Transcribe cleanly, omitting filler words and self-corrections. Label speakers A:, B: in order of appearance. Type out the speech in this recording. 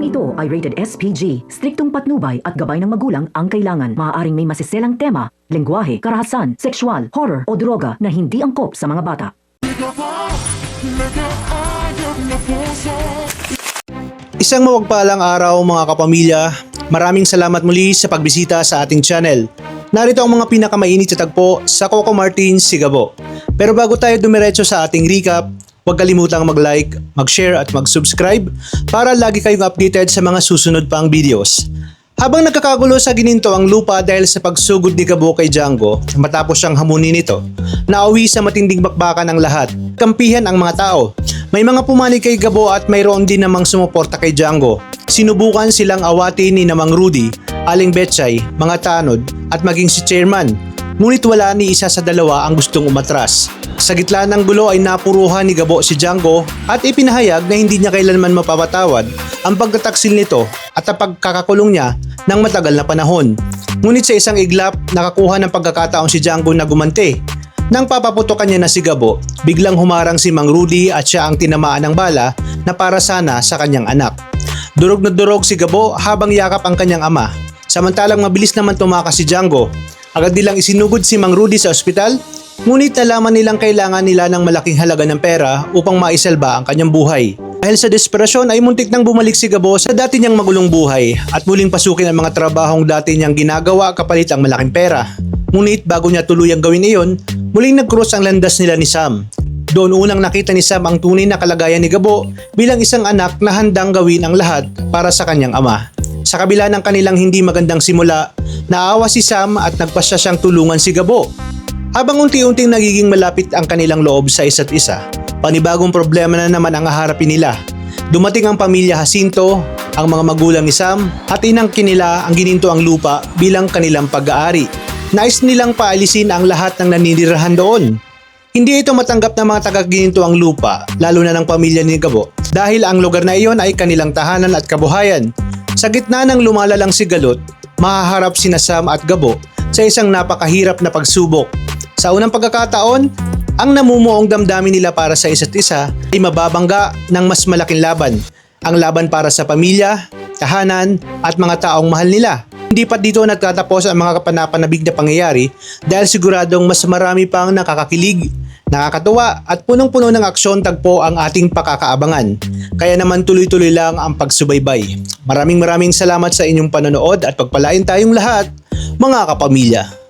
A: ito ay rated SPG. Striktong patnubay at gabay ng magulang ang kailangan. Maaaring may masiselang tema, lengguwahe, karahasan, sexual, horror o droga na hindi angkop sa mga bata.
B: Isang mawagpalang araw mga kapamilya. Maraming salamat muli sa pagbisita sa ating channel. Narito ang mga pinakamainit na tagpo sa Coco Martin, Sigabo. Pero bago tayo dumiretso sa ating recap, huwag kalimutang mag-like, mag-share at mag-subscribe para lagi kayong updated sa mga susunod pang videos. Habang nagkakagulo sa gininto ang lupa dahil sa pagsugod ni Gabo kay Django matapos siyang hamunin nito, nauwi sa matinding bakbakan ang lahat. Kampihan ang mga tao. May mga pumani kay Gabo at mayroon din namang sumuporta kay Django. Sinubukan silang awatin ni Namang Rudy, Aling Betchay, mga tanod at maging si Chairman. Ngunit wala ni isa sa dalawa ang gustong umatras. Sa gitna ng gulo ay napuruhan ni Gabo si Django at ipinahayag na hindi niya kailanman mapapatawad ang pagtataksil nito at ang pagkakakulong niya ng matagal na panahon. Ngunit sa isang iglap, nakakuha ng pagkakataon si Django na gumanti. Nang papaputokan niya na si Gabo, biglang humarang si Mang Rudy at siya ang tinamaan ng bala na para sana sa kanyang anak. Durog na durog si Gabo habang yakap ang kanyang ama. Samantalang mabilis naman tumakas si Django. Agad nilang isinugod si Mang Rudy sa ospital, ngunit nalaman nilang kailangan nila ng malaking halaga ng pera upang maisalba ang kanyang buhay. Dahil sa desperasyon ay muntik nang bumalik si Gabo sa dati niyang magulong buhay at muling pasukin ang mga trabahong dati niyang ginagawa kapalit ang malaking pera. Ngunit bago niya tuluyang gawin iyon, muling nag-cross ang landas nila ni Sam. Doon unang nakita ni Sam ang tunay na kalagayan ni Gabo bilang isang anak na handang gawin ang lahat para sa kanyang ama. Sa kabila ng kanilang hindi magandang simula, naawa si Sam at nagpasya siyang tulungan si Gabo. Habang unti-unting nagiging malapit ang kanilang loob sa isa't isa, panibagong problema na naman ang haharapin nila. Dumating ang pamilya Jacinto, ang mga magulang ni Sam at inangkin nila ang gininto ang lupa bilang kanilang pag-aari. Nais nilang paalisin ang lahat ng naninirahan doon. Hindi ito matanggap ng mga taga-gininto ang lupa, lalo na ng pamilya ni Gabo, dahil ang lugar na iyon ay kanilang tahanan at kabuhayan. Sa gitna ng lumalalang sigalot, mahaharap sina Sam at Gabo sa isang napakahirap na pagsubok. Sa unang pagkakataon, ang namumuong damdamin nila para sa isa't isa ay mababangga ng mas malaking laban. Ang laban para sa pamilya, tahanan at mga taong mahal nila. Hindi pa dito nagtatapos ang mga kapanapanabig na pangyayari dahil siguradong mas marami pang nakakakilig, nakakatuwa at punong-puno ng aksyon tagpo ang ating pakakaabangan. Kaya naman tuloy-tuloy lang ang pagsubaybay. Maraming salamat sa inyong panonood at pagpalain tayong lahat, mga kapamilya.